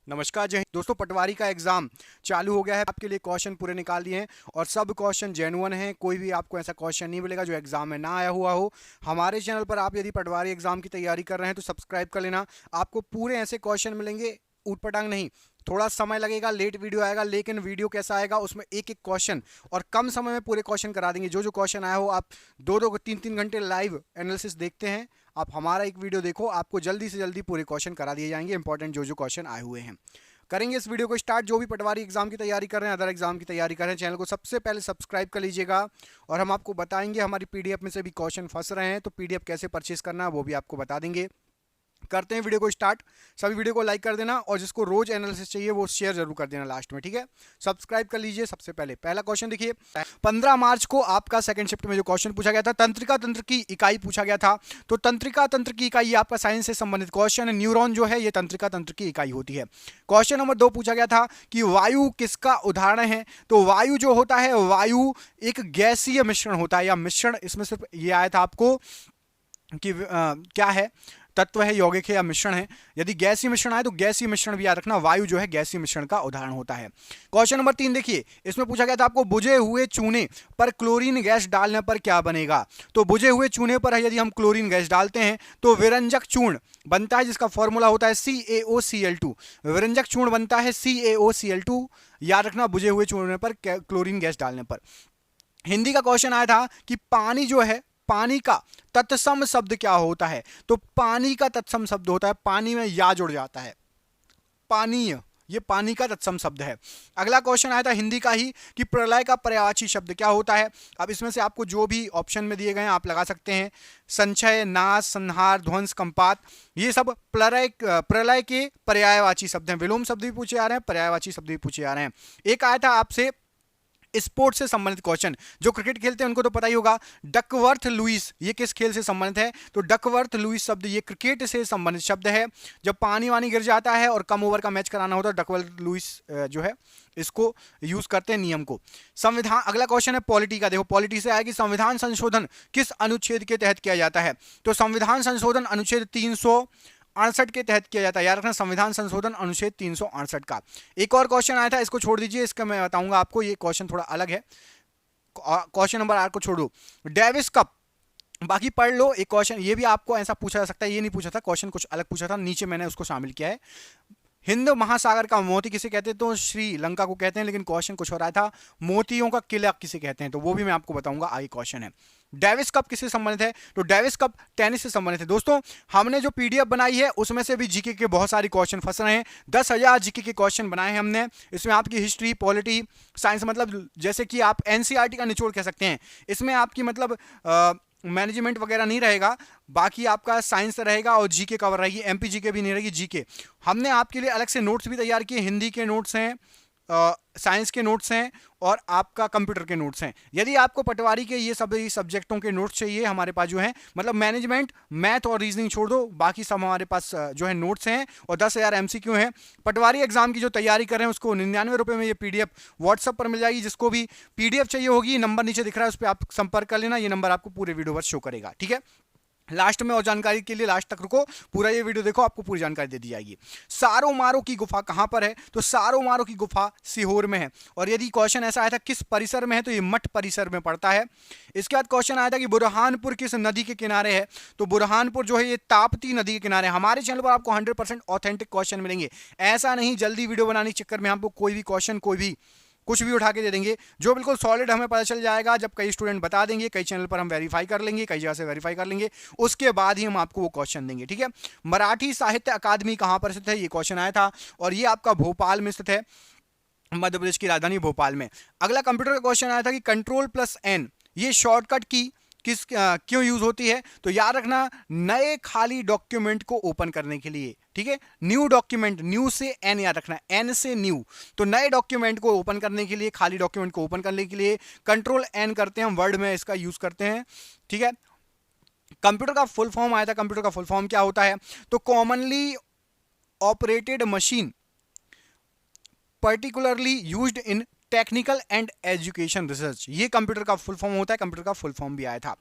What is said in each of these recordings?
नमस्कार जय हिंद। दोस्तों, पटवारी का एग्जाम चालू हो गया है। आपके लिए क्वेश्चन पूरे निकाल दिए हैं और सब क्वेश्चन जेन्युइन हैं। कोई भी आपको ऐसा क्वेश्चन नहीं मिलेगा जो एग्जाम में ना आया हुआ हो। हमारे चैनल पर आप यदि पटवारी एग्जाम की तैयारी कर रहे हैं तो सब्सक्राइब कर लेना। आपको पूरे ऐसे क्वेश्चन मिलेंगे, ऊटपटांग नहीं। थोड़ा समय लगेगा, लेट वीडियो आएगा, लेकिन वीडियो कैसा आएगा उसमें एक एक क्वेश्चन और कम समय में पूरे क्वेश्चन करा देंगे। जो जो क्वेश्चन आया हो आप 2-2 3-3 घंटे लाइव एनालिसिस देखते हैं। आप हमारा एक वीडियो देखो, आपको जल्दी से जल्दी पूरे क्वेश्चन करा दिए जाएंगे। इंपॉर्टेंट जो जो क्वेश्चन आए हुए हैं करेंगे इस वीडियो को स्टार्ट। जो भी पटवारी एग्जाम की तैयारी कर रहे हैं, अदर एग्जाम की तैयारी कर रहे हैं, चैनल को सबसे पहले सब्सक्राइब कर लीजिएगा। और हम आपको बताएंगे हमारी पीडीएफ में से भी क्वेश्चन फंस रहे हैं तो पीडीएफ कैसे परचेस करना है वो भी आपको बता देंगे। करते हैं वीडियो को स्टार्ट। सभी वीडियो को लाइक कर देना और जिसको रोज एनालिसिस चाहिए वो शेयर जरूर कर देना लास्ट में, ठीक है। सब्सक्राइब कर लीजिए। सबसे पहले पहला क्वेश्चन देखिए, 15 मार्च को आपका सेकंड शिफ्ट में जो क्वेश्चन पूछा गया था, तंत्रिका तंत्र की इकाई पूछा गया था। तो तंत्रिका तंत्र की इकाई आपका साइंस से संबंधित क्वेश्चन है। न्यूरॉन जो है ये तंत्रिका तंत्र की इकाई होती है। क्वेश्चन नंबर 2 पूछा गया था कि वायु किसका उदाहरण है। तो वायु जो होता है, वायु एक गैसीय मिश्रण होता है या मिश्रण। इसमें सिर्फ ये आया था आपको कि क्या है, तत्व है, यौगिक है या मिश्रण है। यदि गैसीय मिश्रण आए तो गैसीय मिश्रण भी याद रखना। वायु जो है गैसीय मिश्रण का उदाहरण होता है। क्वेश्चन नंबर 3 देखिए, इसमें पूछा गया था आपको बुझे हुए चूने पर क्लोरीन गैस डालने पर क्या बनेगा। तो बुझे हुए चूने पर यदि हम क्लोरीन गैस डालते हैं तो विरंजक चूर्ण बनता है जिसका फॉर्मूला होता है CaOCl2। विरंजक चूर्ण बनता है CaOCl2, याद रखना बुझे हुए चूने पर क्लोरीन गैस डालने पर। हिंदी का क्वेश्चन आया था कि पानी जो है, पानी का तत्सम शब्द क्या होता है। तो पानी का तत्सम शब्द होता है, पानी में या जुड़ जाता है, पानीय, ये पानी का तत्सम शब्द है। अगला क्वेश्चन आया था हिंदी का ही कि प्रलय का पर्यायवाची शब्द क्या होता है। अब इसमें से आपको जो भी ऑप्शन में दिए गए हैं आप लगा सकते हैं। संचय, नाश, संहार, ध्वंस, कंपात, ये सब प्रलय के पर्यायवाची शब्द हैं। विलोम शब्द भी पूछे जा रहे हैं, पर्यायवाची शब्द भी पूछे जा रहे हैं। एक आया था आपसे स्पोर्ट्स से संबंधित क्वेश्चन, जो क्रिकेट खेलते हैं उनको तो पता ही होगा। डकवर्थ लुइस ये किस खेल से संबंधित है। तो डकवर्थ लुइस शब्द ये क्रिकेट से संबंधित शब्द है। जब पानी वानी गिर जाता है और कम ओवर का मैच कराना होता है, डकवर्थ लुइस जो है इसको यूज करते हैं नियम को। संविधान, अगला क्वेश्चन है पॉलिटी का। देखो पॉलिटी से आया कि संविधान संशोधन किस अनुच्छेद के तहत किया जाता है। तो संविधान संशोधन अनुच्छेद 368 के तहत किया जाता है। याद रखना, संविधान संशोधन अनुच्छेद 368 का। एक और क्वेश्चन आया था, इसको छोड़ दीजिए, इसका मैं बताऊंगा आपको, ये क्वेश्चन थोड़ा अलग है। क्वेश्चन नंबर 8 को छोड़ दो। डेविस कप, बाकी पढ़ लो। एक क्वेश्चन ये भी आपको ऐसा पूछा जा सकता है, ये नहीं पूछा था, क्वेश्चन कुछ अलग पूछा था, नीचे मैंने उसको शामिल किया है। हिंद महासागर का मोती किसे कहते हैं। तो श्रीलंका को कहते हैं, लेकिन क्वेश्चन कुछ हो रहा था, मोतियों का किला किसे कहते हैं, तो वो भी मैं आपको बताऊंगा। आगे क्वेश्चन है डेविस कप किससे संबंधित है। तो डेविस कप टेनिस से संबंधित है। दोस्तों हमने जो पीडीएफ बनाई है उसमें से भी जीके के बहुत सारे क्वेश्चन फंस रहे हैं। 10,000 जीके के क्वेश्चन बनाए हैं हमने। इसमें आपकी हिस्ट्री, पॉलिटी, साइंस, मतलब जैसे कि आप एनसीईआरटी का निचोड़ कह सकते हैं। इसमें आपकी मतलब मैनेजमेंट वगैरह नहीं रहेगा, बाकी आपका साइंस रहेगा और जीके कवर रहेगी। एमपी जीके भी नहीं रहेगी, जीके। हमने आपके लिए अलग से नोट्स भी तैयार किए। हिंदी के नोट्स हैं, साइंस के नोट्स हैं और आपका कंप्यूटर के नोट्स हैं। यदि आपको पटवारी के ये सभी सब्जेक्टों के नोट्स चाहिए, हमारे पास जो है, मतलब मैनेजमेंट, मैथ और रीजनिंग छोड़ दो, बाकी सब हमारे पास जो है नोट्स हैं और 10,000 एमसीक्यू हैं। पटवारी एग्जाम की जो तैयारी कर रहे हैं उसको 99 रुपये में ये पीडीएफ व्हाट्सअप पर मिल जाएगी। जिसको भी पीडीएफ चाहिए होगी, नंबर नीचे दिख रहा है, उस पर आप संपर्क कर लेना। ये नंबर आपको पूरे वीडियो पर शो करेगा, ठीक है। लास्ट में और जानकारी के लिए लास्ट तक रुको, पूरा ये वीडियो देखो, आपको पूरी जानकारी दे दी जाएगी। सारो मारो की गुफा कहां पर है। तो सारो मारो की गुफा सीहोर में है। और यदि क्वेश्चन ऐसा आया था किस परिसर में है, तो ये मठ परिसर में पड़ता है। इसके बाद क्वेश्चन आया था कि बुरहानपुर किस नदी के किनारे है। तो बुरहानपुर जो है ये ताप्ती नदी के किनारे है। हमारे चैनल पर आपको 100% ऑथेंटिक क्वेश्चन मिलेंगे। ऐसा नहीं जल्दी वीडियो बनाने के चक्कर में आपको कोई भी क्वेश्चन, कोई भी कुछ भी उठा के दे देंगे, जो बिल्कुल सॉलिड हमें पता चल जाएगा जब कई स्टूडेंट बता देंगे, कई चैनल पर हम वेरीफाई कर लेंगे, कई जगह से वेरीफाई कर लेंगे, उसके बाद ही हम आपको वो क्वेश्चन देंगे, ठीक है। मराठी साहित्य अकादमी कहाँ पर स्थित है, ये क्वेश्चन आया था और ये आपका भोपाल में स्थित है, मध्य प्रदेश की राजधानी भोपाल में। अगला कंप्यूटर का क्वेश्चन आया था कि Ctrl+N ये शॉर्टकट की क्यों यूज होती है। तो याद रखना, नए खाली डॉक्यूमेंट को ओपन करने के लिए, ठीक है। न्यू डॉक्यूमेंट, न्यू से एन याद रखना, एन से न्यू। तो नए डॉक्यूमेंट को ओपन करने के लिए, खाली डॉक्यूमेंट को ओपन करने के लिए Ctrl+N करते हैं हम, वर्ड में इसका यूज करते हैं, ठीक है। कंप्यूटर का फुल फॉर्म आया था, कंप्यूटर का फुल फॉर्म क्या होता है। तो commonly operated machine particularly used in technical and education research, ये कंप्यूटर का फुल फॉर्म होता है, कंप्यूटर का फुल फॉर्म भी आया था।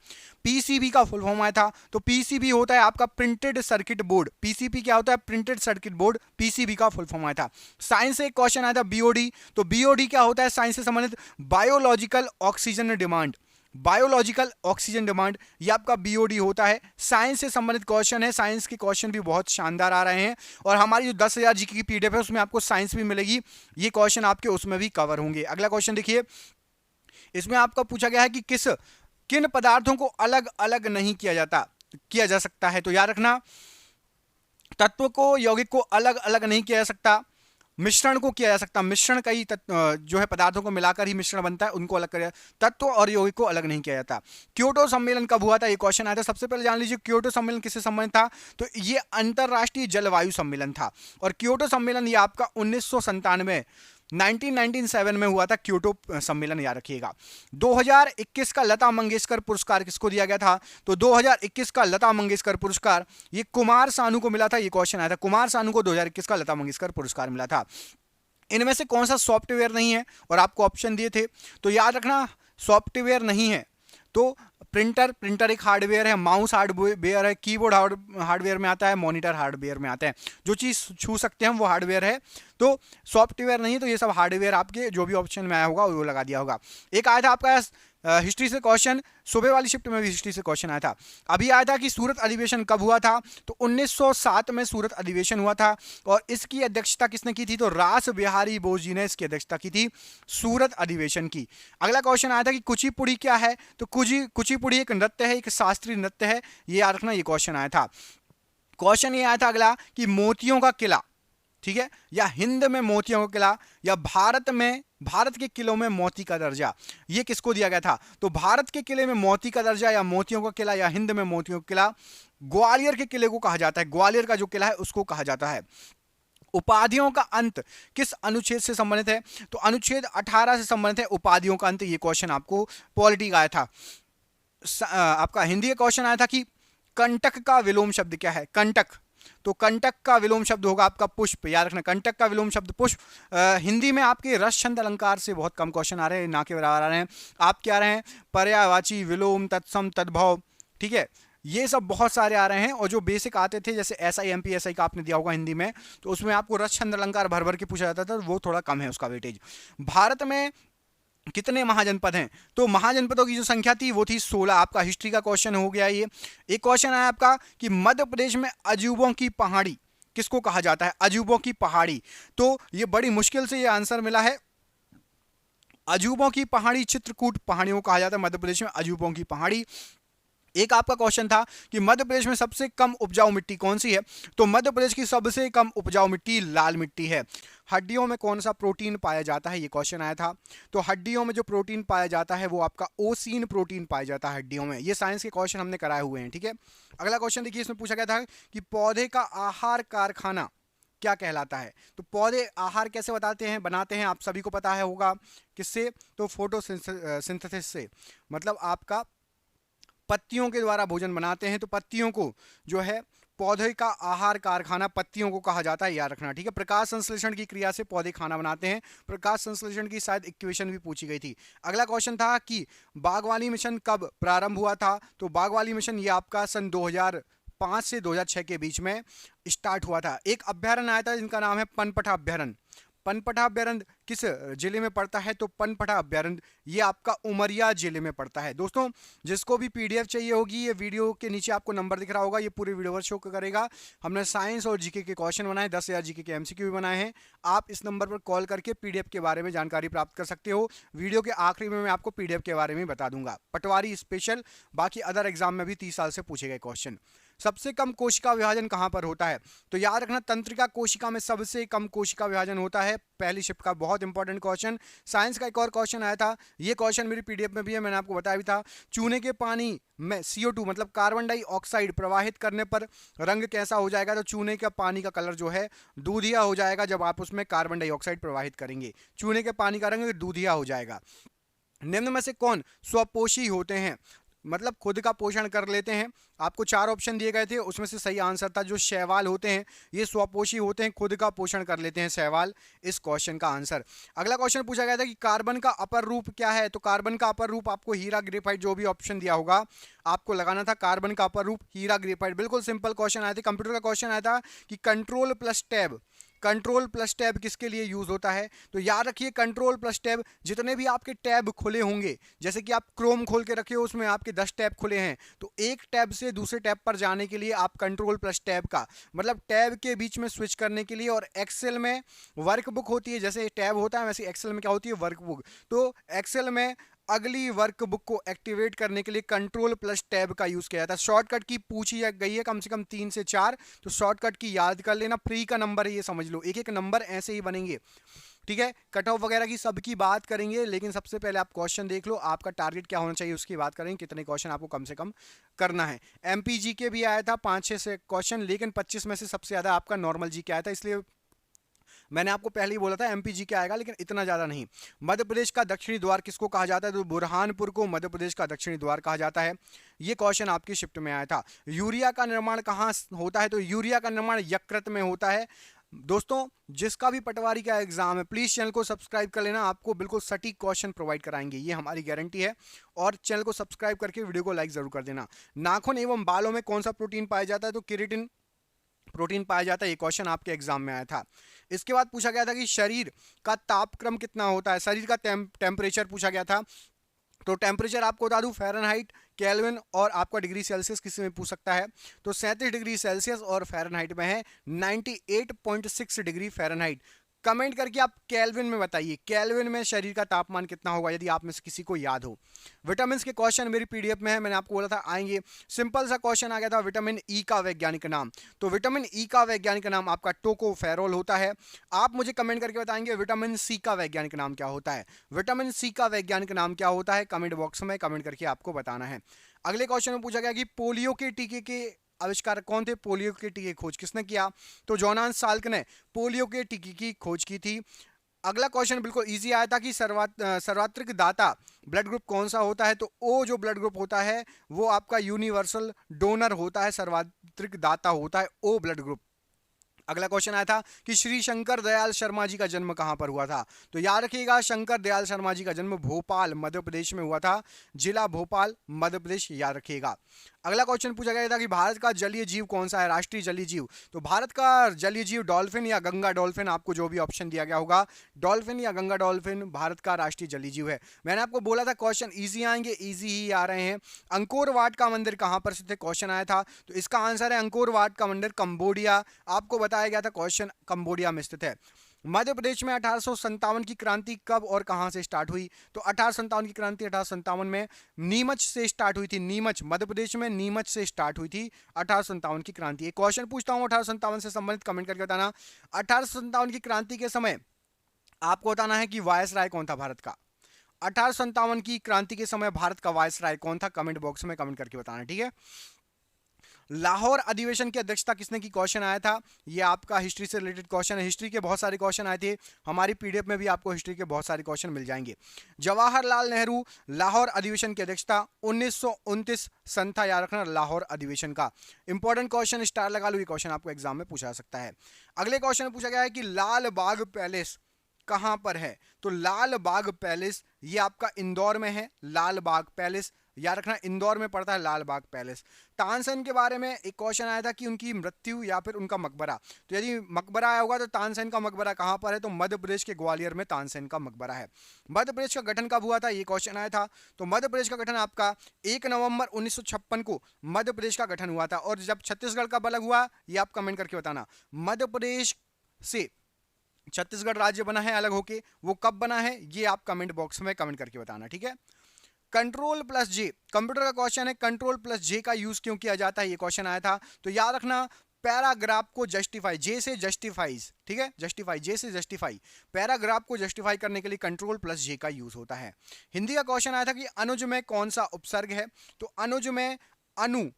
पीसीबी का फुल फॉर्म आया था, तो पीसीबी होता है आपका प्रिंटेड सर्किट बोर्ड। पीसीबी क्या होता है? प्रिंटेड सर्किट बोर्ड, पीसीबी का फुल फॉर्म आया था। साइंस से एक क्वेश्चन आया था बीओडी, तो बीओडी क्या होता है? साइंस से संबंधित biological oxygen demand, biological oxygen demand, ये आपका बीओडी होता है। साइंस से संबंधित क्वेश्चन है, साइंस के क्वेश्चन भी बहुत शानदार आ रहे हैं, और हमारी जो 10,000 जीके की पीडीएफ है उसमें आपको साइंस भी मिलेगी, ये क्वेश्चन आपके उसमें भी कवर होंगे। अगला क्वेश्चन देखिए, इसमें आपका पूछा गया है कि किन पदार्थों को अलग अलग नहीं किया जा सकता है। तो याद रखना, तत्व को, यौगिक को अलग अलग नहीं किया जा सकता, मिश्रण को किया जा सकता, मिश्रण कई जो है पदार्थों को मिलाकर ही मिश्रण बनता है, उनको अलग कर, तत्व और यौगिक को अलग नहीं किया जाता। क्योटो सम्मेलन कब हुआ था? ये क्वेश्चन आया था। सबसे पहले जान लीजिए क्योटो सम्मेलन किससे संबंधित था, तो ये अंतरराष्ट्रीय जलवायु सम्मेलन था, और क्योटो सम्मेलन ये आपका 1997 में हुआ था, क्योटो सम्मेलन, याद रखिएगा। 2021 का लता मंगेशकर पुरस्कार किसको दिया गया था? तो 2021 का लता मंगेशकर पुरस्कार ये कुमार सानू को मिला था। ये क्वेश्चन आया था, कुमार सानू को 2021 का लता मंगेशकर पुरस्कार मिला था। इनमें से कौन सा सॉफ्टवेयर नहीं है, और आपको ऑप्शन दिए थे, तो याद रखना सॉफ्टवेयर नहीं है तो प्रिंटर एक हार्डवेयर है, माउस हार्डवेयर है, कीबोर्ड हार्डवेयर में आता है, मॉनिटर हार्डवेयर में आता है, जो चीज़ छू सकते हैं वो हार्डवेयर है। तो सॉफ्टवेयर नहीं है, तो ये सब हार्डवेयर आपके जो भी ऑप्शन में आया होगा वो लगा दिया होगा। एक आया था आपका हिस्ट्री से क्वेश्चन, सुबह वाली शिफ्ट में भी हिस्ट्री से क्वेश्चन आया था। अभी आया था कि सूरत अधिवेशन कब हुआ था, तो 1907 में सूरत अधिवेशन हुआ था, और इसकी अध्यक्षता किसने की थी? तो रास बिहारी बोस जी ने इसकी अध्यक्षता की थी सूरत अधिवेशन की। अगला क्वेश्चन आया था कि कुचिपुड़ी क्या है, तो कुचिपुड़ी एक नृत्य है, एक शास्त्रीय नृत्य है, ये याद रखना, ये क्वेश्चन आया था। क्वेश्चन ये आया था अगला कि मोतियों का किला, ठीक है, या हिंद में मोतियों का किला, या भारत के किलों में मोती का दर्जा, ये किसको दिया गया था? तो भारत के किले में मोती का दर्जा, या मोतियों का किला, या हिंद में मोतियों का किला, ग्वालियर के किले को कहा जाता है, ग्वालियर का जो किला है उसको कहा जाता है। उपाधियों का अंत किस अनुच्छेद से संबंधित है? तो अनुच्छेद 18 से संबंधित है उपाधियों का अंत। ये क्वेश्चन आपको पॉलिटी का आया था। आपका हिंदी का क्वेश्चन आया था कि कंटक का विलोम शब्द क्या है? कंटक, तो कंटक का विलोम शब्द होगा आपका पुष्प, याद रखना, कंटक का विलोम शब्द पुष्प। हिंदी में आपके रस छंद अलंकार से बहुत कम क्वेश्चन आ रहे हैं, ना के बराबर आ रहे हैं। आप क्या आ रहे हैं? पर्यायवाची, विलोम, तत्सम, तद्भव, ठीक है, ये सब बहुत सारे आ रहे हैं। और जो बेसिक आते थे जैसे एसआई एमपीएसआई का आपने दिया होगा हिंदी में, तो उसमें आपको रस छंद अलंकार भर भर के पूछा जाता था, वो थोड़ा कम है उसका वेटेज। भारत में कितने महाजनपद हैं? तो महाजनपदों की जो संख्या थी वो थी 16। आपका हिस्ट्री का क्वेश्चन हो गया ये। एक क्वेश्चन आया आपका कि मध्य प्रदेश में अजूबों की पहाड़ी किसको कहा जाता है? अजूबों की पहाड़ी, तो ये बड़ी मुश्किल से ये आंसर मिला है। अजूबों की पहाड़ी चित्रकूट पहाड़ियों को कहा जाता है मध्य प्रदेश में अजूबों की पहाड़ी। एक आपका क्वेश्चन था कि मध्य प्रदेश में सबसे कम उपजाऊ मिट्टी कौन सी है? तो मध्य प्रदेश की सबसे कम उपजाऊ मिट्टी लाल मिट्टी है। हड्डियों में कौन सा प्रोटीन पाया जाता है? ये क्वेश्चन आया था। तो हड्डियों में जो प्रोटीन पाया जाता है वो आपका ओसीन प्रोटीन पाया जाता है हड्डियों में। ये साइंस के क्वेश्चन हमने कराए हुए हैं, ठीक है। अगला क्वेश्चन देखिए, इसमें पूछा गया था कि पौधे का आहार कारखाना क्या कहलाता है? तो पौधे आहार कैसे बनाते हैं, आप सभी को पता है होगा, किससे? तो फोटोसिंथेसिस से, मतलब आपका पत्तियों के द्वारा भोजन बनाते हैं। तो पत्तियों को जो है पौधे का आहार कारखाना पत्तियों को कहा जाता है, याद रखना, ठीक है। प्रकाश संश्लेषण की क्रिया से पौधे खाना बनाते हैं। प्रकाश संश्लेषण की शायद इक्वेशन भी पूछी गई थी। अगला क्वेश्चन था कि बागवानी मिशन कब प्रारंभ हुआ था? तो बागवानी मिशन ये आपका सन 2005 से 2006 के बीच में स्टार्ट हुआ था। एक अभ्यारण्य आया था जिनका नाम है पनपटा अभ्यारण्य। पनपटा अभ्यारण्य किस जिले में पड़ता है? तो पनपटा अभ्यारण्य ये आपका उमरिया जिले में पड़ता है। दोस्तों, जिसको भी पीडीएफ चाहिए होगी, ये वीडियो के नीचे आपको नंबर दिख रहा होगा, ये पूरे वीडियो पर शो करेगा। हमने साइंस और जीके के क्वेश्चन बनाए, 10,000 जीके के एमसीक्यू भी बनाए हैं। आप इस नंबर पर कॉल करके पीडीएफ के बारे में जानकारी प्राप्त कर सकते हो। वीडियो के आखिरी में मैं आपको पीडीएफ के बारे में बता दूंगा, पटवारी स्पेशल, बाकी अदर एग्जाम में भी 30 साल से पूछे गए क्वेश्चन। सबसे कम कोशिका विभाजन कहां पर होता है? तो याद रखना, तंत्रिका कोशिका में सबसे कम कोशिका विभाजन होता है। पहली शिफ्ट का बहुत इंपॉर्टेंट क्वेश्चन। साइंस का एक और क्वेश्चन आया था, ये क्वेश्चन मेरी पीडीएफ में भी है, मैंने आपको बताया भी था। चूने के पानी में CO2 मतलब कार्बन डाइऑक्साइड प्रवाहित करने पर रंग कैसा हो जाएगा? तो चूने का पानी का कलर जो है दूधिया हो जाएगा जब आप उसमें कार्बन डाइऑक्साइड प्रवाहित करेंगे। चूने के पानी का रंग दूधिया हो जाएगा। निम्न में से कौन स्वपोषी होते हैं? मतलब खुद का पोषण कर लेते हैं। आपको 4 ऑप्शन दिए गए थे, उसमें से सही आंसर था जो शैवाल होते हैं ये स्वपोषी होते हैं, खुद का पोषण कर लेते हैं शैवाल, इस क्वेश्चन का आंसर। अगला क्वेश्चन पूछा गया था कि कार्बन का अपर रूप क्या है, तो कार्बन का अपर रूप आपको हीरा ग्रेफाइट, जो भी ऑप्शन दिया होगा आपको लगाना था कार्बन का अपर रूप हीरा ग्रेफाइट। बिल्कुल सिंपल क्वेश्चन आए थे, कंप्यूटर का क्वेश्चन आया था कि control plus tab, control plus tab किसके लिए यूज होता है, तो याद रखिए कंट्रोल प्लस टैब, जितने भी आपके टैब खुले होंगे, जैसे कि आप क्रोम खोल के रखे हो उसमें आपके 10 टैब खुले हैं, तो एक टैब से दूसरे टैब पर जाने के लिए आप कंट्रोल प्लस टैब का मतलब टैब के बीच में स्विच करने के लिए। और एक्सेल में वर्कबुक होती है, जैसे टैब होता है वैसे एक्सेल में क्या होती है, वर्कबुक। तो एक्सेल में अगली वर्कबुक को एक्टिवेट करने के लिए कंट्रोल प्लस टैब का यूज किया जाता है। शॉर्टकट की पूछी गई है कम से कम 3 से 4, तो शॉर्टकट की याद कर लेना, फ्री का नंबर है ये समझ लो, एक एक नंबर ऐसे ही बनेंगे, ठीक है। कट ऑफ वगैरह की सबकी बात करेंगे, लेकिन सबसे पहले आप क्वेश्चन देख लो, आपका टारगेट क्या होना चाहिए उसकी बात करेंगे, कितने क्वेश्चन आपको कम से कम करना है। एमपीजी के भी आया था 5-6 से क्वेश्चन, लेकिन 25 में से सबसे ज्यादा आपका नॉर्मल जी के आया था, इसलिए मैंने आपको पहले ही बोला था एमपीजी क्या आएगा, लेकिन इतना ज्यादा नहीं। मध्य प्रदेश का दक्षिणी द्वार किसको कहा जाता है, तो बुरहानपुर को मध्य प्रदेश का दक्षिणी द्वार कहा जाता है। ये क्वेश्चन आपकी शिफ्ट में आया था। यूरिया का निर्माण कहाँ होता है, तो यूरिया का निर्माण यकृत में होता है। दोस्तों जिसका भी पटवारी का एग्जाम है प्लीज चैनल को सब्सक्राइब कर लेना, आपको बिल्कुल सटीक क्वेश्चन प्रोवाइड कराएंगे, ये हमारी गारंटी है। और चैनल को सब्सक्राइब करके वीडियो को लाइक जरूर कर देना। नाखून एवं बालों में कौन सा प्रोटीन पाया जाता है, तो केराटिन प्रोटीन पाया जाता है, ये क्वेश्चन आपके एग्जाम में आया था। इसके बाद पूछा गया था कि शरीर का तापक्रम कितना होता है, शरीर का टेम्परेचर पूछा गया था। तो टेम्परेचर आपको बता दूं फ़ारेनहाइट, केल्विन और आपका डिग्री सेल्सियस किसी में पूछ सकता है, तो 37 डिग्री सेल्सियस और फ़ारेनहाइट में है 98.6 डिग्री फ़ारेनहाइट। कमेंट करके आप केल्विन में बताइए, केल्विन में शरीर का तापमान कितना होगा, यदि आप में से किसी को याद हो। विटामिन के क्वेश्चन मेरी पीडीएफ में है, मैंने आपको बोला था आएंगे। सिंपल सा क्वेश्चन आ गया था, विटामिन ई का वैज्ञानिक नाम, तो विटामिन ई का वैज्ञानिक नाम आपका टोकोफेरोल होता है। आप मुझे कमेंट करके बताएंगे विटामिन सी का वैज्ञानिक नाम क्या होता है, विटामिन सी का वैज्ञानिक नाम क्या होता है, कमेंट बॉक्स में कमेंट करके आपको बताना है। अगले क्वेश्चन में पूछा गया कि पोलियो के टीके के आविष्कारक कौन थे, पोलियो के टीके की खोज किसने किया, तो जॉनास साल्क ने पोलियो के टीके की खोज की थी। अगला क्वेश्चन बिल्कुल इजी आया था कि सर्वात्रिक दाता ब्लड ग्रुप कौन सा होता है, तो ओ जो ब्लड ग्रुप होता है वो आपका यूनिवर्सल डोनर होता है, सर्वात्रिक दाता होता है ओ ब्लड ग्रुप। अगला क्वेश्चन आया था कि श्री शंकर दयाल शर्मा जी का जन्म कहां पर हुआ था, तो याद रखिएगा शंकर दयाल शर्मा जी का जन्म भोपाल मध्य प्रदेश में हुआ था, जिला भोपाल मध्य प्रदेश, याद रखिएगा। अगला क्वेश्चन पूछा गया था कि भारत का जलीय जीव कौन सा है, राष्ट्रीय जलीय जीव, तो भारत का जलीय जीव डॉल्फिन या गंगा डॉल्फिन, आपको जो भी ऑप्शन दिया गया होगा डॉल्फिन या गंगा डॉल्फिन भारत का राष्ट्रीय जलीय जीव है। मैंने आपको बोला था क्वेश्चन इजी आएंगे, इजी ही आ रहे हैं। अंकोर वाट का मंदिर कहां पर स्थित है, क्वेश्चन आया था, तो इसका आंसर है अंकोर वाट का मंदिर कंबोडिया, आपको बताया गया था क्वेश्चन कंबोडिया में स्थित है। मध्य प्रदेश में 1857 की क्रांति कब और कहां से स्टार्ट हुई, तो 1857 की क्रांति 1857 में नीमच से स्टार्ट हुई थी, नीमच मध्य प्रदेश में नीमच से स्टार्ट हुई थी 1857 की क्रांति। एक क्वेश्चन पूछता हूं 1857 से संबंधित, कमेंट करके बताना। 1857 की क्रांति के समय आपको बताना है कि वायसराय कौन था भारत का, 1857 की क्रांति के समय भारत का वायसराय कौन था, कमेंट बॉक्स में कमेंट करके बताना, ठीक है। लाहौर अधिवेशन की अध्यक्षता किसने की, क्वेश्चन आया था, ये आपका हिस्ट्री से रिलेटेड क्वेश्चन है, हिस्ट्री के बहुत सारे क्वेश्चन आए थे, हमारी पीडीएफ में भी आपको हिस्ट्री के बहुत सारे क्वेश्चन मिल जाएंगे। जवाहरलाल नेहरू लाहौर अधिवेशन की अध्यक्षता 1929 सन था, याद रखना लाहौर अधिवेशन का। इंपॉर्टेंट क्वेश्चन, स्टार लगा लो, ये क्वेश्चन आपको एग्जाम में पूछा सकता है। अगले क्वेश्चन में पूछा गया है कि लाल बाग पैलेस कहां पर है, तो लाल बाग पैलेस ये आपका इंदौर में है, लाल बाग पैलेस याद रखना इंदौर में पड़ता है लाल बाग पैलेस। तानसेन के बारे में एक क्वेश्चन आया था कि उनकी मृत्यु या फिर उनका मकबरा, तो यदि मकबरा आया होगा तो तानसेन का मकबरा कहां पर है, तो मध्य प्रदेश के ग्वालियर में तानसेन का मकबरा है। मध्य प्रदेश का गठन कब हुआ था, ये क्वेश्चन आया था, तो मध्य प्रदेश का गठन आपका 1 नवंबर 1956 को मध्य प्रदेश का गठन हुआ था। और जब छत्तीसगढ़ कब अलग हुआ, ये आप कमेंट करके बताना। मध्य प्रदेश से छत्तीसगढ़ राज्य बना है अलग होके, वो कब बना है ये आप कमेंट बॉक्स में कमेंट करके बताना, ठीक है। कंट्रोल प्लस जे कंप्यूटर का क्वेश्चन है, कंट्रोल प्लस जे का यूज क्यों किया जाता है, ये क्वेश्चन आया था, तो याद रखना पैराग्राफ को जस्टिफाई, जे से जस्टिफाइज, ठीक है, जस्टिफाई जे से जस्टिफाई, पैराग्राफ को जस्टिफाई करने के लिए कंट्रोल प्लस जे का यूज होता है। हिंदी का क्वेश्चन आया था कि अनुज में कौन सा उपसर्ग है, तो अनुज में अनु,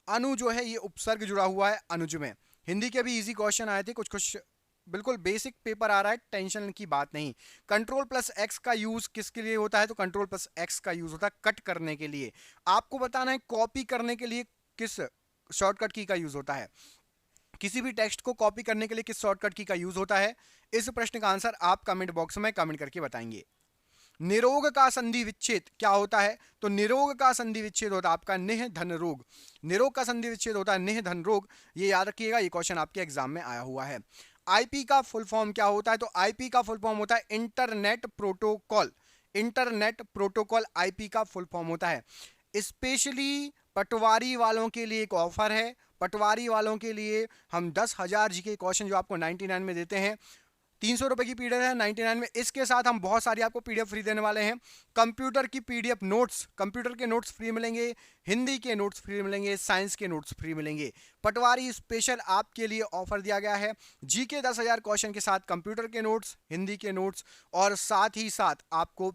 अनु जो है ये उपसर्ग जुड़ा हुआ है अनुज में। हिंदी के भी इजी क्वेश्चन आए थे कुछ कुछ बिल्कुल बेसिक पेपर आ रहा है, टेंशन की बात नहीं। कंट्रोल प्लस एक्स का यूज किसके लिए होता है? तो कंट्रोल प्लस एक्स का यूज होता है कट करने के लिए। आपको बताना है कॉपी करने के लिए किस शॉर्टकट की का यूज होता है। किसी भी टेक्स्ट को कॉपी करने के लिए किस शॉर्टकट की का यूज होता है? इस प्रश्न का आंसर आप कमेंट बॉक्स में कमेंट करके बताएंगे। निरोग का संधि विच्छेद क्या होता है? तो निरोग का संधि विच्छेद होता है आपका निह धन रोग। निरोग का संधि विच्छेद होता है निह धन रोग। ये याद रखिएगा, ये क्वेश्चन आपके एग्जाम में आया हुआ है। आईपी का फुल फॉर्म क्या होता है? तो आईपी का फुल फॉर्म होता है internet protocol. Internet protocol IP का फुल फॉर्म होता है। स्पेशली पटवारी वालों के लिए एक ऑफर है। पटवारी वालों के लिए हम 10,000 जीके क्वेश्चन जो आपको 99 में देते हैं, 300 रुपए की पीडीएफ है 99 में। इसके साथ हम बहुत सारी आपको पीडीएफ फ्री देने वाले हैं। कंप्यूटर की पीडीएफ नोट्स, कंप्यूटर के नोट्स फ्री मिलेंगे, हिंदी के नोट्स फ्री मिलेंगे, साइंस के नोट्स फ्री मिलेंगे। पटवारी स्पेशल आपके लिए ऑफर दिया गया है। जीके 10,000 क्वेश्चन के साथ कंप्यूटर के नोट्स, हिंदी के नोट्स और साथ ही साथ आपको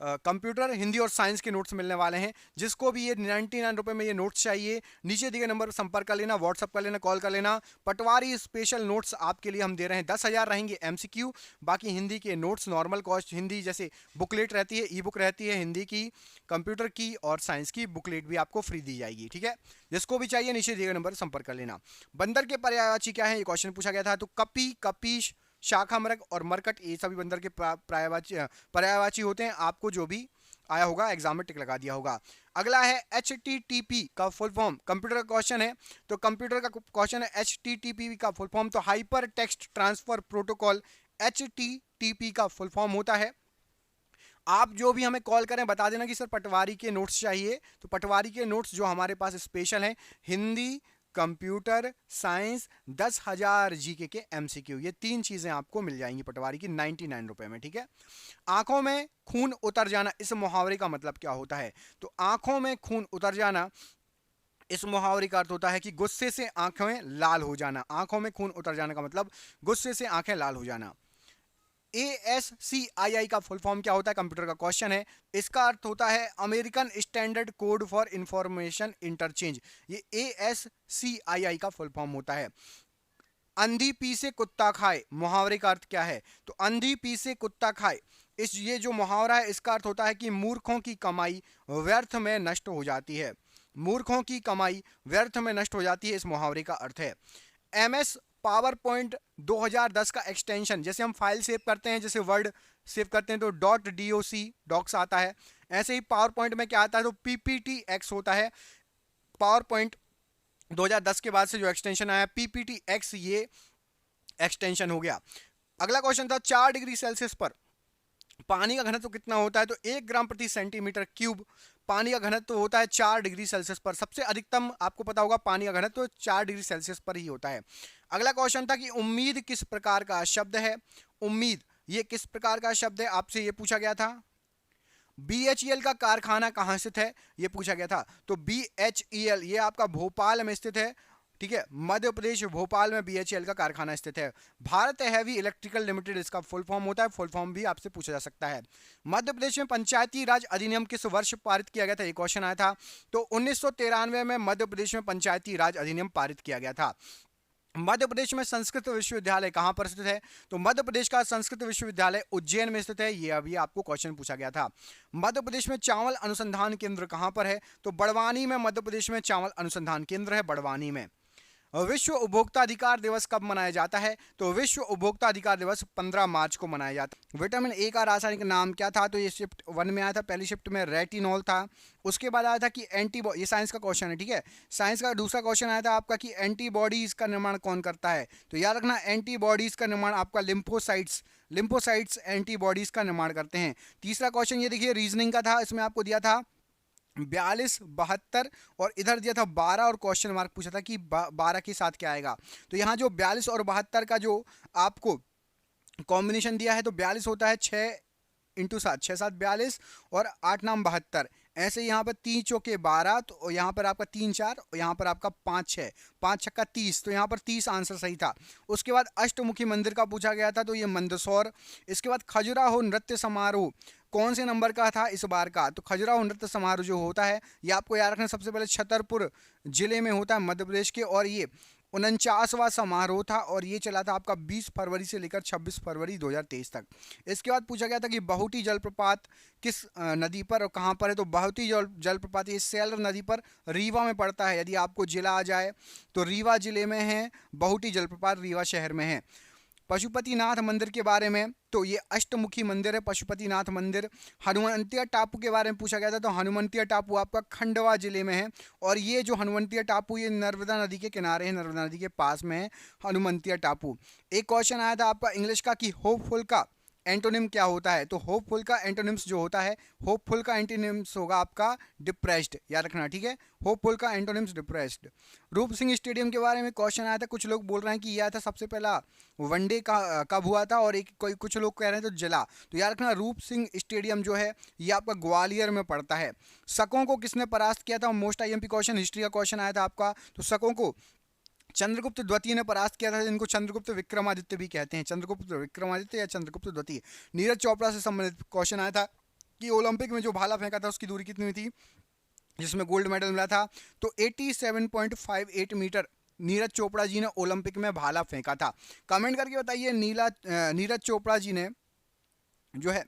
कंप्यूटर, हिंदी और साइंस के नोट्स मिलने वाले हैं। जिसको भी ये 99 रुपए में ये नोट्स चाहिए, नीचे दिए गए नंबर पर संपर्क कर लेना, व्हाट्सअप कर लेना, कॉल कर लेना। पटवारी स्पेशल नोट्स आपके लिए हम दे रहे हैं। 10,000 रहेंगे एमसीक्यू, बाकी हिंदी के नोट्स नॉर्मल कॉस्ट, हिंदी जैसे बुकलेट रहती है, ई बुक रहती है हिंदी की, कंप्यूटर की और साइंस की बुकलेट भी आपको फ्री दी जाएगी। ठीक है, जिसको भी चाहिए नीचे दिए गए नंबर पर संपर्क कर लेना। बंदर के पर्यायवाची क्या है? ये क्वेश्चन पूछा गया था। तो कपी, कपीश, शाखा मृग और मरकट, ये सभी बंदर के पर्यायवाची होते हैं। आपको जो भी आया होगा एग्जाम में टिक लगा दिया होगा। अगला है HTTP का फुल फॉर्म। कंप्यूटर का क्वेश्चन है, तो कंप्यूटर का क्वेश्चन है HTTP का फुल फॉर्म। तो hyper text transfer protocol HTTP का फुल फॉर्म होता है। आप जो भी हमें कॉल करें बता देना कि सर पटवारी के नोट्स चाहिए। तो पटवारी के नोट्स जो हमारे पास स्पेशल हैं, हिंदी, कंप्यूटर, साइंस, 10,000 जीके के एमसीक्यू, ये 3 चीजें आपको मिल जाएंगी पटवारी की 99 रुपए में। ठीक है, आंखों में खून उतर जाना, इस मुहावरे का मतलब क्या होता है? तो आंखों में खून उतर जाना, इस मुहावरे का अर्थ होता है कि गुस्से से आंखें लाल हो जाना। आंखों में खून उतर जाने का मतलब गुस्से से आंखें लाल हो जाना। ASCII का फुल फॉर्म क्या होता है? कंप्यूटर का क्वेश्चन है। इसका अर्थ होता है American standard code for information interchange. ये ASCII का फुल फॉर्म होता है। अंधी पी से कुत्ता खाए, मुहावरे का अर्थ क्या है? तो अंधी पी से कुत्ता खाए, ये जो मुहावरा है इसका अर्थ होता है कि मूर्खों की कमाई व्यर्थ में नष्ट हो जाती है। मूर्खों की कमाई व्यर्थ में नष्ट हो जाती है, इस मुहावरे का अर्थ है। MS पावर पॉइंट 2010 का एक्सटेंशन, जैसे हम फाइल सेव करते हैं, जैसे वर्ड सेव करते हैं तो .doc डॉक्स आता है, ऐसे ही पावर पॉइंट में क्या आता है? तो PPTX होता है। पावर पॉइंट 2010 के बाद से जो एक्सटेंशन आया PPTX, ये एक्सटेंशन हो गया। अगला क्वेश्चन था 4 डिग्री सेल्सियस पर पानी का घनत्व कितना होता है? तो 1 ग्राम प्रति सेंटीमीटर क्यूब पानी का घनत्व होता है 4 डिग्री सेल्सियस पर। सबसे अधिकतम आपको पता होगा पानी का घनत्व 4 डिग्री सेल्सियस पर ही होता है। अगला क्वेश्चन था कि उम्मीद किस प्रकार का शब्द है? उम्मीद ये किस प्रकार का शब्द है, आपसे ये पूछा गया था। BHEL का कारखाना कहाँ स्थित है? ये पूछा गया था। तो BHEL ये आपका भोपाल में स्थित है। ठीक है, मध्य प्रदेश भोपाल में BHEL का कारखाना स्थित है। भारत हैवी इलेक्ट्रिकल लिमिटेड इसका फुल फॉर्म होता है। फुल फॉर्म भी आपसे पूछा जा सकता है। मध्य प्रदेश में पंचायती राज अधिनियम किस वर्ष पारित किया गया था? एक क्वेश्चन आया था। तो 1993 में मध्य प्रदेश में पंचायती राज अधिनियम पारित किया गया था। मध्य प्रदेश में संस्कृत विश्वविद्यालय कहां पर स्थित है? तो मध्य प्रदेश का संस्कृत विश्वविद्यालय उज्जैन में स्थित है। ये अभी आपको क्वेश्चन पूछा गया था। मध्य प्रदेश में चावल अनुसंधान केंद्र कहां पर है? तो बड़वानी में मध्य प्रदेश में चावल अनुसंधान केंद्र है, बड़वानी में। विश्व उपभोक्ता अधिकार दिवस कब मनाया जाता है? तो विश्व उपभोक्ता अधिकार दिवस 15 मार्च को मनाया जाता है। विटामिन ए का रासायनिक नाम क्या था? तो ये शिफ्ट 1 में आया था, पहली शिफ्ट में रेटिनॉल था। उसके बाद आया था कि एंटीबॉडी, ये साइंस का क्वेश्चन है। ठीक है, साइंस का दूसरा क्वेश्चन आया था आपका कि एंटीबॉडीज का निर्माण कौन करता है? तो याद रखना एंटीबॉडीज का निर्माण आपका लिम्फोसाइट्स एंटीबॉडीज का निर्माण करते हैं। तीसरा क्वेश्चन ये देखिए रीजनिंग का था, इसमें आपको दिया था 42, 72 और इधर दिया था 12 और क्वेश्चन मार्क पूछा था कि 12 के साथ क्या आएगा। तो यहाँ जो 42 और 72 का जो आपको कॉम्बिनेशन दिया है, तो 42 होता है 6 × 7, 6 7 42 और 8 9 72। ऐसे यहाँ पर 3 चौके 12, तो यहाँ पर आपका 3 4 और यहाँ पर आपका 5 6, 5 छक्का 30, तो यहाँ पर 30 आंसर सही था। उसके बाद अष्टमुखी मंदिर का पूछा गया था, तो ये मंदसौर। इसके बाद खजुराहो नृत्य समारोह कौन से नंबर का था इस बार का? तो खजुराहो नृत्य समारोह जो होता है ये आपको याद रखना सबसे पहले छतरपुर जिले में होता है, मध्य प्रदेश के, और ये 49वां समारोह था और ये चला था आपका 20 फरवरी से लेकर 26 फरवरी 2023 तक। इसके बाद पूछा गया था कि बहुटी जलप्रपात किस नदी पर और कहाँ पर है, तो बहुटी जलप्रपात ये सेलर नदी पर रीवा में पड़ता है। यदि आपको जिला आ जाए तो रीवा जिले में है बहुटी जलप्रपात, रीवा शहर में है। पशुपतिनाथ मंदिर के बारे में, तो ये अष्टमुखी मंदिर है पशुपतिनाथ मंदिर। हनुमंतिया टापू के बारे में पूछा गया था, तो हनुमंतिया टापू आपका खंडवा जिले में है और ये जो हनुमंतिया टापू ये नर्मदा नदी के किनारे है, नर्मदा नदी के पास में है हनुमंतिया टापू। एक क्वेश्चन आया था आपका इंग्लिश का कि होपफुल का एंटोनिम क्या होता है, तो होपफुल का एंटोनिम्स जो होता है, होपफुल का एंटोनिम्स होगा आपका डिप्रेस्ड, याद रखना, ठीक है। होपफुल का एंटोनिम्स डिप्रेस्ड। रूप सिंह स्टेडियम के बारे में क्वेश्चन आया था, कुछ लोग बोल रहे हैं कि यह था सबसे पहला वनडे का कब हुआ था और कुछ लोग कह रहे हैं तो जिला, तो याद रखना रूप सिंह स्टेडियम जो है ये आपका ग्वालियर में पड़ता है। शकों को किसने परास्त किया था, मोस्ट आईएमपी क्वेश्चन, हिस्ट्री का क्वेश्चन आया था आपका, तो शकों को चंद्रगुप्त द्वितीय ने परास्त किया था, जिनको चंद्रगुप्त विक्रमादित्य भी कहते हैं, चंद्रगुप्त विक्रमादित्य या चंद्रगुप्त द्वितीय। नीरज चोपड़ा से संबंधित क्वेश्चन आया था कि ओलंपिक में जो भाला फेंका था उसकी दूरी कितनी हुई थी, जिसमें गोल्ड मेडल मिला था, तो 87.58 मीटर नीरज चोपड़ा जी ने ओलंपिक में भाला फेंका था। कमेंट करके बताइए नीरज चोपड़ा जी ने जो है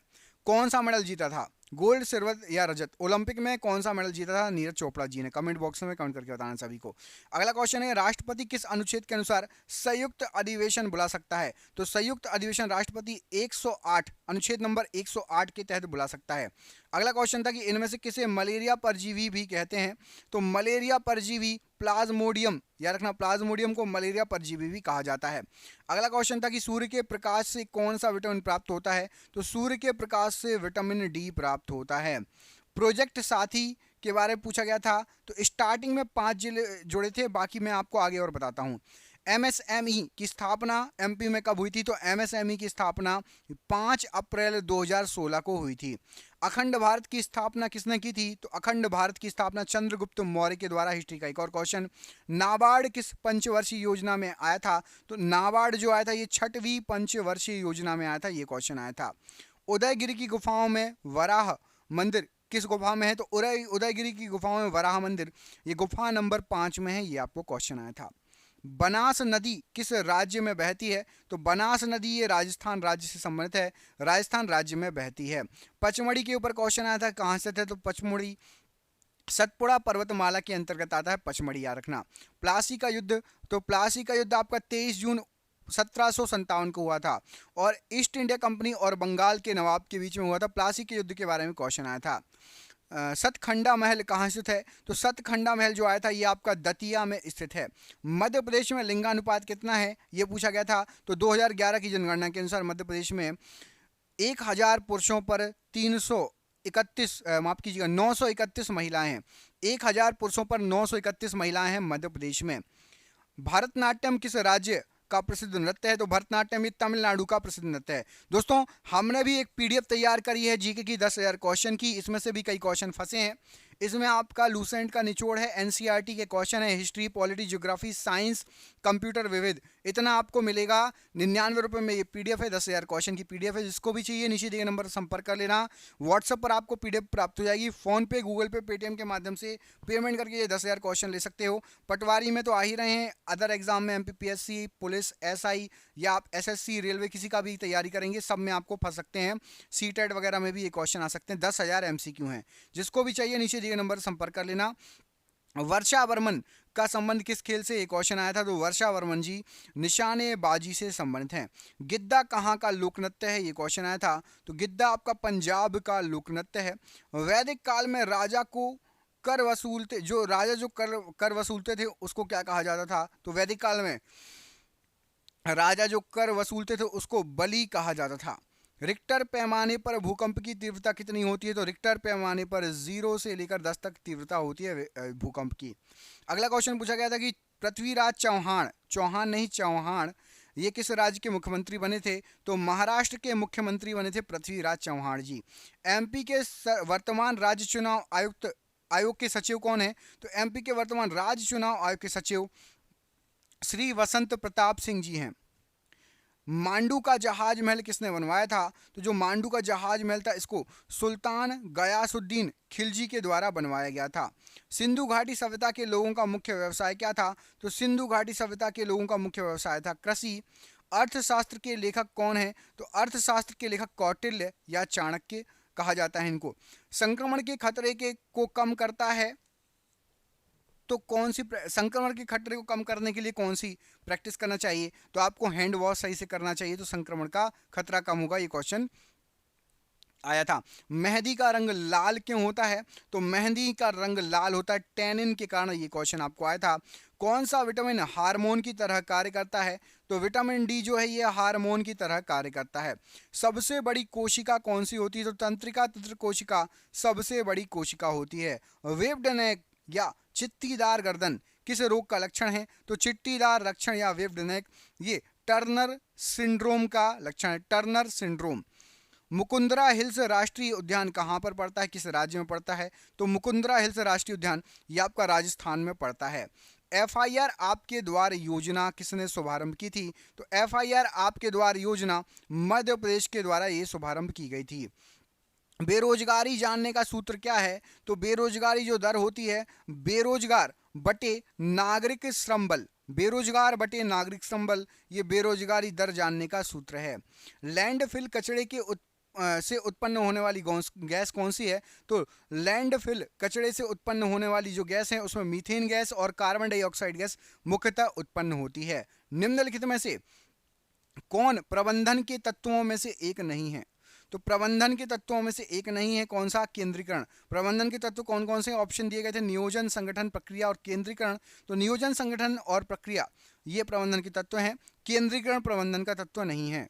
कौन सा मेडल जीता था, गोल्ड, सिल्वर या रजत, ओलंपिक में कौन सा मेडल जीता था नीरज चोपड़ा जी ने, कमेंट बॉक्स में कमेंट करके बताना सभी को। अगला क्वेश्चन है राष्ट्रपति किस अनुच्छेद के अनुसार संयुक्त अधिवेशन बुला सकता है, तो संयुक्त अधिवेशन राष्ट्रपति 108 अनुच्छेद नंबर 108 के तहत बुला सकता है। अगला क्वेश्चन था कि इनमें से किसे मलेरिया परजीवी भी कहते हैं, तो मलेरिया परजीवी प्लाज्मोडियम, याद रखना प्लाज्मोडियम को मलेरिया परजीवी भी कहा जाता है। अगला क्वेश्चन था कि सूर्य के प्रकाश से कौन सा विटामिन प्राप्त होता है, तो सूर्य के प्रकाश से विटामिन डी प्राप्त होता है। प्रोजेक्ट साथी के बारे में पूछा गया था, तो स्टार्टिंग में 5 जिले जुड़े थे, बाकी मैं आपको आगे और बताता हूँ। एमएसएमई की स्थापना एमपी में कब हुई थी, तो एमएसएमई की स्थापना 5 अप्रैल 2016 को हुई थी। अखंड भारत की स्थापना किसने की थी, तो अखंड भारत की स्थापना चंद्रगुप्त मौर्य के द्वारा। हिस्ट्री का एक और क्वेश्चन, नाबार्ड किस पंचवर्षीय योजना में आया था, तो नाबार्ड जो आया था ये 6वीं पंचवर्षीय योजना में आया था, ये क्वेश्चन आया था। उदयगिरी की गुफाओं में वराह मंदिर किस गुफा में है, तो उदयगिरी की गुफाओं में वराह मंदिर ये गुफा नंबर 5 में है, ये आपको क्वेश्चन आया था। बनास नदी किस राज्य में बहती है, तो बनास नदी ये राजस्थान राज्य से संबंधित है, राजस्थान राज्य में बहती है। पचमढ़ी के ऊपर क्वेश्चन आया था, कहाँ से थे, तो पचमढ़ी सतपुड़ा पर्वतमाला के अंतर्गत आता है पचमढ़ी, याद रखना। प्लासी का युद्ध, तो प्लासी का युद्ध आपका 23 जून 1757 को हुआ था और ईस्ट इंडिया कंपनी और बंगाल के नवाब के बीच में हुआ था। प्लासी के युद्ध के बारे में क्वेश्चन आया था। सतखंडा महल कहाँ स्थित है, तो सतखंडा महल जो आया था ये आपका दतिया में स्थित है। मध्य प्रदेश में लिंगानुपात कितना है, ये पूछा गया था, तो 2011 की जनगणना के अनुसार मध्य प्रदेश में 1000 पुरुषों पर 331 माफ कीजिएगा 931 महिलाएं हैं। 1000 पुरुषों पर 931 महिलाएं हैं मध्य प्रदेश में। भरतनाट्यम किस राज्य का प्रसिद्ध नृत्य है, तो भरतनाट्यम ये तमिलनाडु का प्रसिद्ध नृत्य है। दोस्तों हमने भी एक पीडीएफ तैयार करी है जीके की 10,000 क्वेश्चन की, इसमें से भी कई क्वेश्चन फंसे हैं। इसमें आपका लूसेंट का निचोड़ है, एनसीईआरटी के क्वेश्चन है, history, polity, geography, science, computer विविध, इतना आपको मिलेगा। 99 रुपये में ये पीडीएफ है, 10,000 क्वेश्चन की पीडीएफ है। जिसको भी चाहिए नीचे दिए नंबर पर संपर्क कर लेना। व्हाट्सएप पर आपको पीडीएफ प्राप्त हो जाएगी। फोन पे, गूगल पे, पेटीएम के माध्यम से पेमेंट करके ये 10,000 क्वेश्चन ले सकते हो। पटवारी में तो आ ही रहे हैं, अदर एग्जाम में एमपीपीएससी, पुलिस, एसआई या आप एसएससी, रेलवे किसी का भी तैयारी करेंगे सब में आपको फंस सकते हैं। सीटेट वगैरह में भी ये क्वेश्चन आ सकते हैं। 10,000 एमसीक्यू हैं। जिसको भी चाहिए नीचे दिए नंबर संपर्क कर लेना। वर्षा वर्मन का संबंध किस खेल से, एक क्वेश्चन आया था, तो वर्षा वर्मन जी निशानेबाजी से संबंधित हैं। गिद्दा कहाँ का लोक नृत्य है, ये क्वेश्चन आया था, तो गिद्दा आपका पंजाब का लोक नृत्य है। वैदिक काल में राजा को कर वसूलते जो राजा जो कर वसूलते थे उसको क्या कहा जाता था, तो वैदिक काल में राजा जो कर वसूलते थे उसको बलि कहा जाता था। रिक्टर पैमाने पर भूकंप की तीव्रता कितनी होती है, तो रिक्टर पैमाने पर 0 से लेकर 10 तक तीव्रता होती है भूकंप की। अगला क्वेश्चन पूछा गया था कि पृथ्वीराज चौहान, चौहान नहीं चौहान, ये किस राज्य के मुख्यमंत्री बने थे, तो महाराष्ट्र के मुख्यमंत्री बने थे पृथ्वीराज चौहान जी। एमपी के वर्तमान राज्य चुनाव आयोग के सचिव कौन है, तो एमपी के वर्तमान राज्य चुनाव आयोग के सचिव श्री वसंत प्रताप सिंह जी हैं। मांडू का जहाज महल किसने बनवाया था? तो जो मांडू का जहाज महल था इसको सुल्तान गयासुद्दीन खिलजी के द्वारा बनवाया गया था। सिंधु घाटी सभ्यता के लोगों का मुख्य व्यवसाय क्या था? तो सिंधु घाटी सभ्यता के लोगों का मुख्य व्यवसाय था कृषि। अर्थशास्त्र के लेखक कौन है? तो अर्थशास्त्र के लेखक कौटिल्य या चाणक्य कहा जाता है इनको। संक्रमण के खतरे के को कम करता है तो कौन सी संक्रमण के खतरे को कम करने के लिए कौन सी प्रैक्टिस करना चाहिए? तो आपको हैंड वॉश सही से करना चाहिए, तो संक्रमण का खतरा कम होगा। ये क्वेश्चन आया था। मेहंदी का रंग लाल क्यों होता है? तो मेहंदी का रंग लाल होता है टैनिन के कारण। ये क्वेश्चन आपको आया था। कौन सा विटामिन हार्मोन की तरह कार्य करता है? तो विटामिन डी जो है ये हार्मोन की तरह कार्य करता है। सबसे बड़ी कोशिका कौन सी होती है? तो तंत्रिका तंत्र कोशिका सबसे बड़ी कोशिका होती है। वेब्ड नेक या चित्तीदार गर्दन किस रोग का लक्षण है? तो चिट्टीदार लक्षण या वेब्ड नेक ये टर्नर सिंड्रोम का लक्षण है, टर्नर सिंड्रोम। मुकुंदरा हिल्स राष्ट्रीय उद्यान कहाँ पर पड़ता है, किस राज्य में पड़ता है? तो मुकुंदरा हिल्स राष्ट्रीय उद्यान ये आपका राजस्थान में पड़ता है। FIR आपके द्वार योजना किसने शुभारंभ की थी? तो FIR आपके द्वार योजना मध्य प्रदेश के द्वारा ये शुभारंभ की गई थी। बेरोजगारी जानने का सूत्र क्या है? तो बेरोजगारी जो दर होती है बेरोजगार बटे नागरिक श्रम बल, बेरोजगार बटे नागरिक श्रम बल, ये बेरोजगारी दर जानने का सूत्र है। लैंडफिल कचरे के से उत्पन्न होने वाली गैस कौन सी है? तो लैंडफिल कचरे से उत्पन्न होने वाली जो गैस है उसमें मीथेन गैस और कार्बन डाइऑक्साइड गैस मुख्यतः उत्पन्न होती है। निम्नलिखित में से कौन प्रबंधन के तत्वों में से एक नहीं है? तो प्रबंधन के तत्वों में से एक नहीं है कौन सा? केंद्रीकरण। प्रबंधन के तत्व कौन कौन से ऑप्शन दिए गए थे? नियोजन, संगठन, प्रक्रिया और केंद्रीकरण। तो नियोजन, संगठन और प्रक्रिया ये प्रबंधन के तत्व हैं, केंद्रीकरण प्रबंधन का तत्व नहीं है।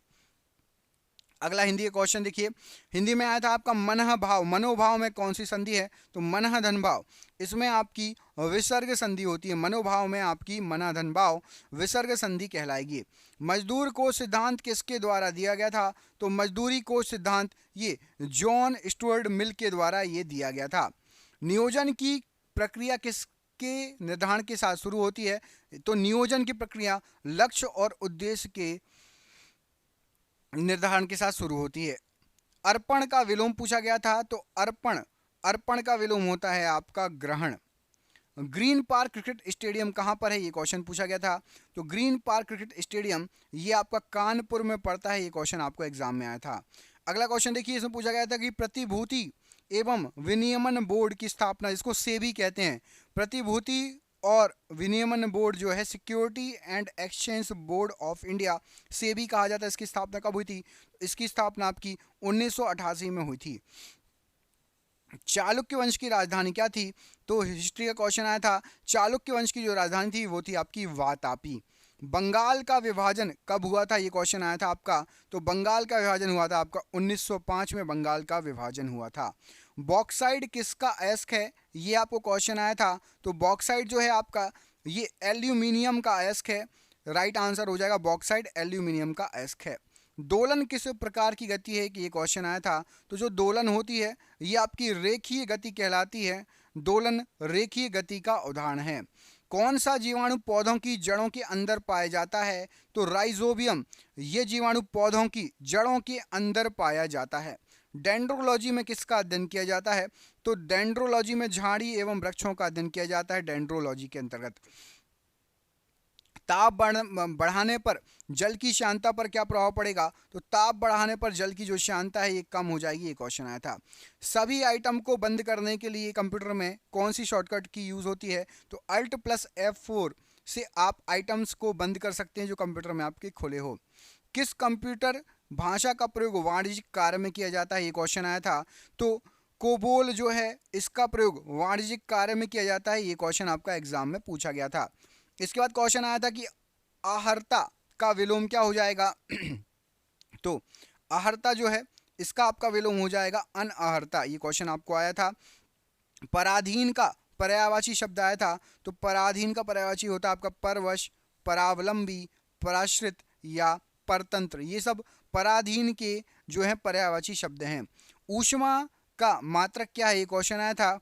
अगला हिंदी का क्वेश्चन देखिए। हिंदी में आया था आपका मनः भाव, मनोभाव में कौन सी संधि है? तो मनः धन भाव, इसमें आपकी विसर्ग संधि होती है। मनोभाव में आपकी मनः धन भाव विसर्ग संधि कहलाएगी। मजदूर को सिद्धांत किसके द्वारा दिया गया था? तो मजदूरी को सिद्धांत ये जॉन स्टुअर्ट मिल के द्वारा ये दिया गया था। नियोजन की प्रक्रिया किसके निर्धारण के साथ शुरू होती है? तो नियोजन की प्रक्रिया लक्ष्य और उद्देश्य के निर्धारण के साथ शुरू होती है। अर्पण का विलोम पूछा गया था, तो अर्पण का विलोम होता है आपका ग्रहण। ग्रीन पार्क क्रिकेट स्टेडियम कहाँ पर है? ये क्वेश्चन पूछा गया था। तो ग्रीन पार्क क्रिकेट स्टेडियम ये आपका कानपुर में पड़ता है। ये क्वेश्चन आपको एग्जाम में आया था। अगला क्वेश्चन देखिए, इसमें पूछा गया था कि प्रतिभूति एवं विनियमन बोर्ड की स्थापना, इसको सेबी कहते हैं। प्रतिभूति और विनियमन बोर्ड जो है security and exchange board of India, SEBI कहा जाता है। इसकी स्थापना कब हुई थी? इसकी स्थापना आपकी 1988 में हुई थी। चालुक्य वंश की राजधानी क्या थी? तो हिस्ट्री का क्वेश्चन आया था। चालुक्य वंश की जो राजधानी थी वो थी आपकी वातापी। बंगाल का विभाजन कब हुआ था? ये क्वेश्चन आया था आपका। तो बंगाल का विभाजन हुआ था आपका 1905 में बंगाल का विभाजन हुआ था। बॉक्साइड किसका अयस्क है? ये आपको क्वेश्चन आया था। तो बॉक्साइड जो है आपका ये एल्यूमिनियम का अयस्क है। राइट आंसर हो जाएगा बॉक्साइड एल्यूमिनियम का अयस्क है। दोलन किस प्रकार की गति है कि ये क्वेश्चन आया था। तो जो दोलन होती है ये आपकी रेखीय गति कहलाती है। दोलन रेखीय गति का उदाहरण है। कौन सा जीवाणु पौधों की जड़ों के अंदर पाया जाता है? तो राइजोबियम ये जीवाणु पौधों की जड़ों के अंदर पाया जाता है। डेंड्रोलॉजी में किसका अध्ययन किया जाता है? तो डेंड्रोलॉजी में झाड़ी एवं वृक्षों का अध्ययन किया जाता है डेंड्रोलॉजी के अंतर्गत। ताप बढ़ाने पर जल की शांतता पर क्या प्रभाव पड़ेगा? तो ताप बढ़ाने पर जल की जो शांतता है ये कम हो जाएगी। ये क्वेश्चन आया था। सभी आइटम को बंद करने के लिए कंप्यूटर में कौन सी शॉर्टकट की यूज होती है? तो Alt+F4 से आप आइटम्स को बंद कर सकते हैं जो कंप्यूटर में आपके खुले हो। किस कंप्यूटर भाषा का प्रयोग वाणिज्यिक कार्य में किया जाता है? ये क्वेश्चन आया था। तो कोबोल जो है इसका प्रयोग वाणिज्यिक कार्य में किया जाता है। ये क्वेश्चन आपका एग्जाम में पूछा गया था। इसके बाद क्वेश्चन आया था कि आहर्ता का विलोम क्या हो जाएगा? तो आहर्ता जो है इसका आपका विलोम हो जाएगा अनआहर्ता। ये क्वेश्चन आपको आया था। पराधीन का पर्यायवाची शब्द आया था। तो पराधीन का पर्यायवाची होता है आपका परवश, परावलंबी, पराश्रित या परतंत्र। ये सब पराधीन के जो है पर्यायवाची शब्द हैं। ऊष्मा का मात्रक क्या है? ये क्वेश्चन आया था।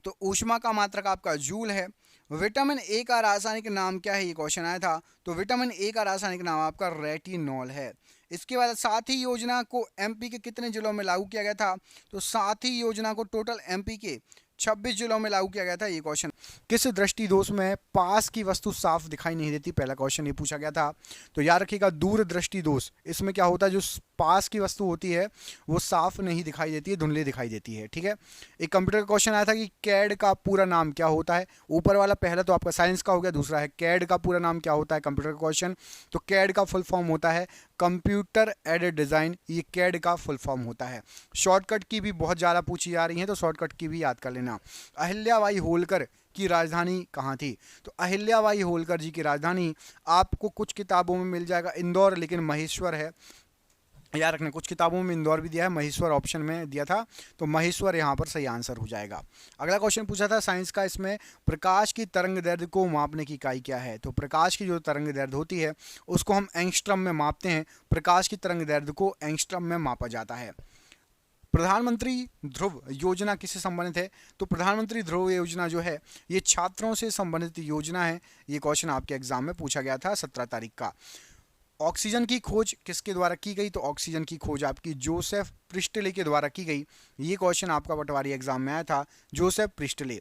तो ऊष्मा का मात्रक आपका जूल है। विटामिन ए का रासायनिक नाम क्या है, ये क्वेश्चन आया था। तो विटामिन ए का रासायनिक नाम आपका रेटिनॉल है। इसके बाद साथी योजना को एमपी के कितने जिलों में लागू किया गया था? तो साथी योजना को टोटल एमपी के 26 जिलों में लागू किया गया था। ये क्वेश्चन किस दृष्टि दोष में पास की वस्तु साफ दिखाई नहीं देती, पहला क्वेश्चन ये पूछा गया था। तो याद रखिएगा दूरदृष्टि दोष, इसमें क्या होता है, जो पास की वस्तु होती है वो साफ नहीं दिखाई देती है, धुंधली दिखाई देती है। ठीक है। एक कंप्यूटर का क्वेश्चन आया था कि कैड का पूरा नाम क्या होता है। ऊपर वाला पहला तो आपका साइंस का हो गया, दूसरा है कैड का पूरा नाम क्या होता है, कंप्यूटर का क्वेश्चन। तो कैड का फुल फॉर्म होता है कंप्यूटर एडेड डिजाइन, ये कैड का फुल फॉर्म होता है। शॉर्टकट की भी बहुत ज़्यादा पूछी जा रही है, तो शॉर्टकट की भी याद कर लेना। अहिल्याबाई होलकर की राजधानी कहाँ थी? तो अहिल्याबाई होलकर जी की राजधानी आपको कुछ किताबों में मिल जाएगा इंदौर, लेकिन महेश्वर है। याद रखना, कुछ किताबों में इंदौर भी दिया है, महेश्वर ऑप्शन में दिया था, तो महेश्वर यहाँ पर सही आंसर हो जाएगा। अगला क्वेश्चन पूछा था साइंस का, इसमें प्रकाश की तरंग दैर्ध्य को मापने की इकाई क्या है? तो प्रकाश की जो तरंग दैर्ध्य होती है उसको हम एंगस्ट्रम में मापते हैं। प्रकाश की तरंग दैर्ध्य को एंगस्ट्रम में मापा जाता है। प्रधानमंत्री ध्रुव योजना किससे संबंधित है? तो प्रधानमंत्री ध्रुव योजना जो है ये छात्रों से संबंधित योजना है। ये क्वेश्चन आपके एग्जाम में पूछा गया था 17 तारीख का। ऑक्सीजन की खोज किसके द्वारा की गई? तो ऑक्सीजन की खोज आपकी जोसेफ प्रिस्टले के द्वारा की गई। ये क्वेश्चन आपका पटवारी एग्जाम में आया था, जोसेफ प्रिस्टले।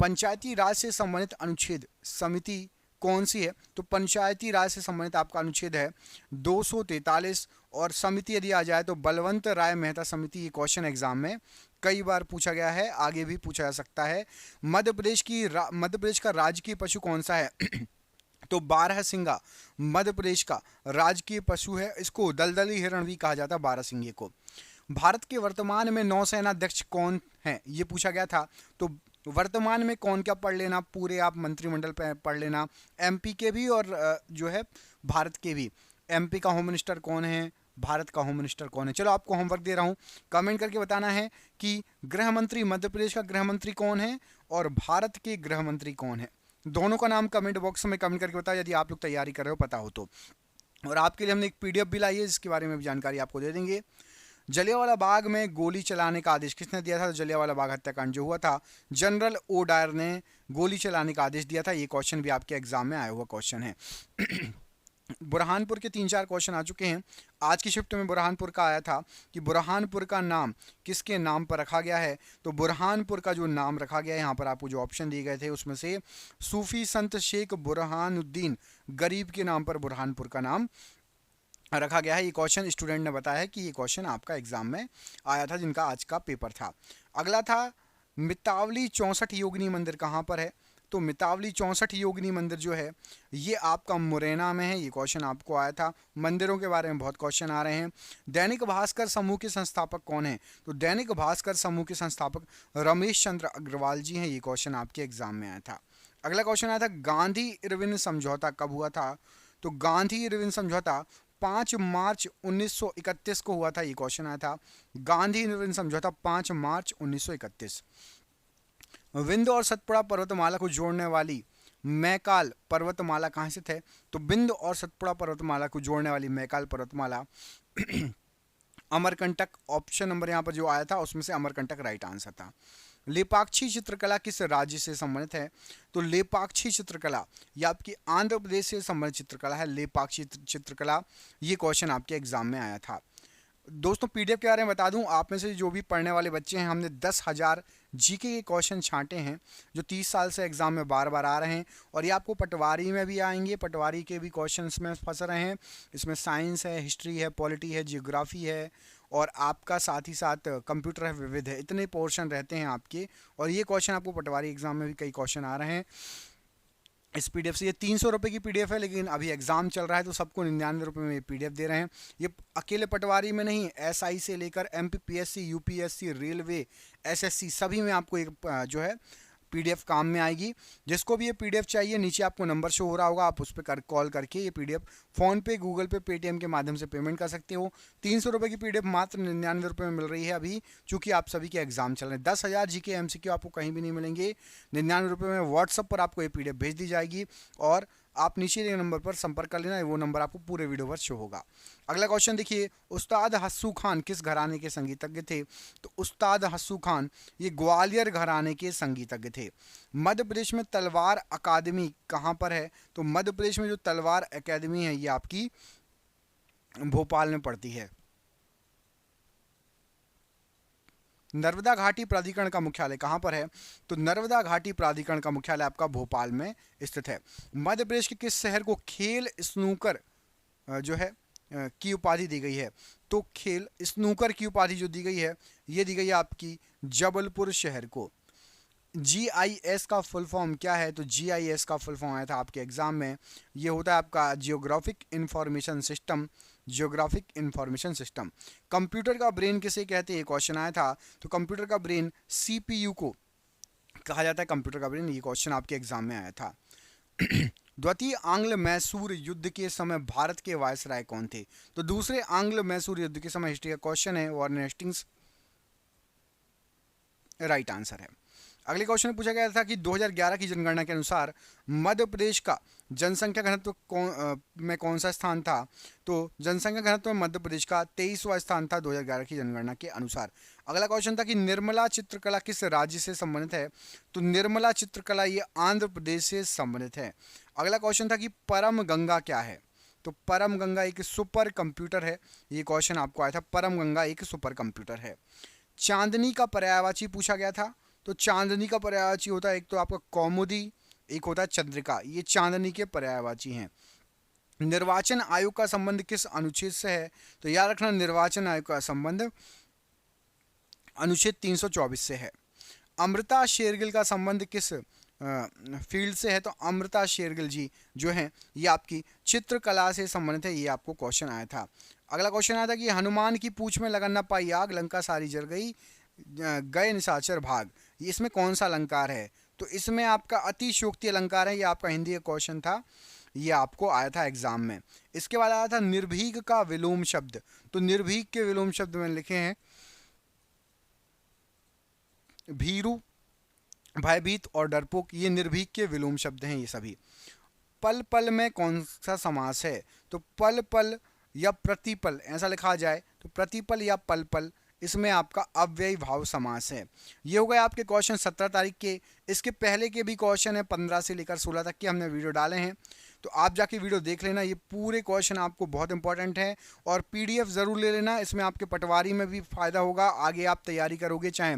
पंचायती राज से संबंधित अनुच्छेद समिति कौन सी है? तो पंचायती राज से संबंधित आपका अनुच्छेद है 243, और समिति यदि आ जाए तो बलवंत राय मेहता समिति। ये क्वेश्चन एग्जाम में कई बार पूछा गया है, आगे भी पूछा जा सकता है। मध्य प्रदेश का राजकीय पशु कौन सा है? तो बारहसिंगा मध्य प्रदेश का राजकीय पशु है। इसको दलदली हिरण भी कहा जाता है, बारहसिंगे को। भारत के वर्तमान में नौसेना अध्यक्ष कौन है? ये पूछा गया था। तो वर्तमान में कौन क्या पढ़ लेना, पूरे आप मंत्रिमंडल पे पढ़ लेना, एमपी के भी और जो है भारत के भी। एमपी का होम मिनिस्टर कौन है, भारत का होम मिनिस्टर कौन है? चलो आपको होमवर्क दे रहा हूँ, कमेंट करके बताना है कि गृह मंत्री मध्य प्रदेश का गृह मंत्री कौन है और भारत के गृह मंत्री कौन है। दोनों का नाम कमेंट बॉक्स में कमेंट करके बताओ यदि आप लोग तैयारी कर रहे हो, पता हो तो। और आपके लिए हमने एक पीडीएफ भी लाई है जिसके बारे में भी जानकारी आपको दे देंगे। जलियांवाला बाग में गोली चलाने का आदेश किसने दिया था? तो जलियांवाला बाग हत्याकांड जो हुआ था, जनरल ओ डायर ने गोली चलाने का आदेश दिया था। ये क्वेश्चन भी आपके एग्जाम में आया हुआ क्वेश्चन है। बुरहानपुर के 3-4 क्वेश्चन आ चुके हैं। आज की शिफ्ट में बुरहानपुर का आया था कि बुरहानपुर का नाम किसके नाम पर रखा गया है? तो बुरहानपुर का जो नाम रखा गया है, यहाँ पर आपको जो ऑप्शन दिए गए थे उसमें से सूफी संत शेख बुरहानुद्दीन गरीब के नाम पर बुरहानपुर का नाम रखा गया है। ये क्वेश्चन स्टूडेंट ने बताया है कि ये क्वेश्चन आपका एग्जाम में आया था, जिनका आज का पेपर था। अगला था मितावली 64 योगिनी मंदिर कहाँ पर है? तो मितावली 64 योगिनी मंदिर जो है ये आपका मुरैना में है। ये क्वेश्चन आपको आया था। मंदिरों के बारे में बहुत क्वेश्चन आ रहे हैं। दैनिक भास्कर समूह के संस्थापक कौन है? तो दैनिक भास्कर समूह के संस्थापक रमेश चंद्र अग्रवाल जी हैं। ये क्वेश्चन आपके एग्जाम में आया था। अगला क्वेश्चन आया था गांधी इरविन समझौता कब हुआ था? तो गांधी इरविन समझौता 5 मार्च 1931 को हुआ था। ये क्वेश्चन आया था। गांधी इरविन समझौता 5 मार्च 1931। विंध्य और सतपुड़ा पर्वतमाला को जोड़ने वाली मैकाल पर्वतमाला कहाँ स्थित है? तो विंध्य और सतपुड़ा पर्वतमाला को जोड़ने वाली मैकाल पर्वतमाला अमरकंटक, ऑप्शन नंबर यहाँ पर जो आया था उसमें से अमरकंटक राइट आंसर था। लेपाक्षी चित्रकला किस राज्य से संबंधित है? तो लेपाक्षी चित्रकला ये आपकी आंध्र प्रदेश से संबंधित चित्रकला है। लेपाक्षी चित्रकला ये क्वेश्चन आपके एग्जाम में आया था। दोस्तों पीडीएफ के बारे में बता दूं, आप में से जो भी पढ़ने वाले बच्चे हैं, हमने 10,000 जीके के क्वेश्चन छांटे हैं जो 30 साल से एग्जाम में बार बार आ रहे हैं, और ये आपको पटवारी में भी आएंगे। पटवारी के भी क्वेश्चंस में फंस रहे हैं। इसमें साइंस है, हिस्ट्री है, पॉलिटी है, जियोग्राफी है, और आपका साथ ही साथ कंप्यूटर है, विविध है। इतने पोर्शन रहते हैं आपके, और ये क्वेश्चन आपको पटवारी एग्जाम में भी कई क्वेश्चन आ रहे हैं इस पीडीएफ से। ये 300 रुपये की पीडीएफ है, लेकिन अभी एग्जाम चल रहा है तो सबको 99 रुपये में ये पीडीएफ दे रहे हैं। ये अकेले पटवारी में नहीं, एसआई से लेकर एमपीपीएससी, यूपीएससी, रेलवे, एसएससी सभी में आपको एक जो है पीडीएफ काम में आएगी। जिसको भी ये पीडीएफ चाहिए, नीचे आपको नंबर शो हो रहा होगा, आप उस पर कॉल करके ये पीडीएफ फ़ोन पे, गूगल पे, पेटीएम के माध्यम से पेमेंट कर सकते हो। 300 रुपये की पीडीएफ मात्र 99 रुपये में मिल रही है अभी, चूँकि आप सभी के एग्जाम चल रहे हैं। 10,000 जीके एमसीक्यू आपको कहीं भी नहीं मिलेंगे। 99 रुपये में व्हाट्सअप पर आपको ये पीडीएफ भेज दी जाएगी, और आप नीचे दिए नंबर पर संपर्क कर लेना, वो नंबर आपको पूरे वीडियो पर शो होगा। अगला क्वेश्चन देखिए, उस्ताद हस्सू खान किस घराने के संगीतज्ञ थे? तो उस्ताद हस्सू खान ये ग्वालियर घराने के संगीतज्ञ थे। मध्य प्रदेश में तलवार अकादमी कहाँ पर है? तो मध्य प्रदेश में जो तलवार अकादमी है ये आपकी भोपाल में पड़ती है। नर्मदा घाटी प्राधिकरण का मुख्यालय कहाँ पर है? तो नर्मदा घाटी प्राधिकरण का मुख्यालय आपका भोपाल में स्थित है। मध्य प्रदेश के किस शहर को खेल स्नूकर जो है की उपाधि दी गई है? तो खेल स्नूकर की उपाधि जो दी गई है ये दी गई है आपकी जबलपुर शहर को। GIS का फुल फॉर्म क्या है? तो GIS का फुल फॉर्म आया था आपके एग्जाम में, ये होता है आपका geographic information system. Geographic information system. Computer का ब्रेन किसे कहते हैं? क्वेश्चन आया था। तो कंप्यूटर का ब्रेन CPU को कहा जाता है। कंप्यूटर का ब्रेन, ये क्वेश्चन आपके एग्जाम में आया था। द्वितीय आंग्ल मैसूर युद्ध के समय भारत के वायसराय कौन थे? तो दूसरे आंग्ल मैसूर युद्ध के समय हिस्ट्री का क्वेश्चन है, वॉरेन हेस्टिंग्स राइट आंसर है। अगले क्वेश्चन में पूछा गया था कि 2011 की जनगणना के अनुसार मध्य प्रदेश का जनसंख्या घनत्व में कौन सा स्थान था? तो जनसंख्या घनत्व में मध्य प्रदेश का 23वां स्थान था 2011 की जनगणना के अनुसार। अगला क्वेश्चन था कि निर्मला चित्रकला किस राज्य से संबंधित है? तो निर्मला चित्रकला ये आंध्र प्रदेश से संबंधित है। अगला क्वेश्चन था कि परम गंगा क्या है? तो परम गंगा एक सुपर कंप्यूटर है। ये क्वेश्चन आपको आया था, परम गंगा एक सुपर कंप्यूटर है। चांदनी का पर्यायवाची पूछा गया था। तो चांदनी का पर्यायवाची होता है एक तो आपका कौमुदी, एक होता है चंद्रिका, ये चांदनी के पर्यायवाची हैं। निर्वाचन आयोग का संबंध किस अनुच्छेद से है? तो याद रखना, निर्वाचन आयोग का संबंध अनुच्छेद 324 से है। अमृता शेरगिल का संबंध किस फील्ड से है? तो अमृता शेरगिल जी जो हैं ये आपकी चित्रकला से संबंधित है, ये आपको क्वेश्चन आया था। अगला क्वेश्चन आया था कि हनुमान की पूंछ में लगन न पाई आग, लंका सारी जल गई, गए निशाचर भाग, इसमें कौन सा अलंकार है? तो इसमें आपका अतिशयोक्ति अलंकार है, ये आपका हिंदी का क्वेश्चन था, ये आपको आया था एग्जाम में। इसके बाद आया था निर्भीक का विलोम शब्द। तो निर्भीक के विलोम शब्द मैंने लिखे हैं भीरू, भयभीत और डरपोक, ये निर्भीक के विलोम शब्द हैं ये सभी। पल पल में कौन सा समास है? तो पल पल या प्रतिपल ऐसा लिखा जाए तो प्रतिपल या पल पल, इसमें आपका अव्ययी भाव समास है। ये हो गए आपके क्वेश्चन 17 तारीख के। इसके पहले के भी क्वेश्चन है 15 से लेकर 16 तक के हमने वीडियो डाले हैं, तो आप जाके वीडियो देख लेना। ये पूरे क्वेश्चन आपको बहुत इंपॉर्टेंट है और PDF ज़रूर ले लेना, इसमें आपके पटवारी में भी फ़ायदा होगा। आगे आप तैयारी करोगे, चाहे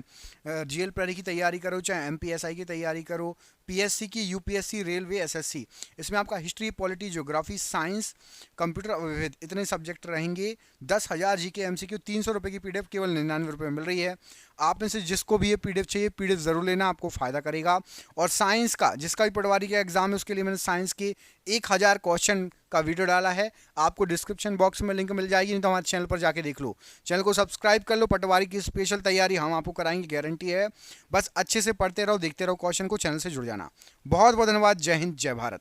GL प्रहरी की तैयारी करो, चाहे MPSI की तैयारी करो, PSC की, UPSC, रेलवे, SSC, इसमें आपका history, polity, geography, science, computer और विविध इतने सब्जेक्ट रहेंगे। 10,000 GK MCQ, 300 रुपये की PDF केवल 99 रुपये मिल रही है। आप में से जिसको भी ये PDF चाहिए, PDF ज़रूर लेना, आपको फ़ायदा करेगा। और साइंस का जिसका भी पटवारी का एग्जाम है उसके लिए मैंने साइंस के 1000 क्वेश्चन का वीडियो डाला है, आपको डिस्क्रिप्शन बॉक्स में लिंक मिल जाएगी, नहीं तो हमारे चैनल पर जाके देख लो। चैनल को सब्सक्राइब कर लो, पटवारी की स्पेशल तैयारी हम आपको कराएंगे, गारंटी है। बस अच्छे से पढ़ते रहो, देखते रहो क्वेश्चन को, चैनल से जुड़ जाना। बहुत बहुत धन्यवाद। जय हिंद, जय भारत।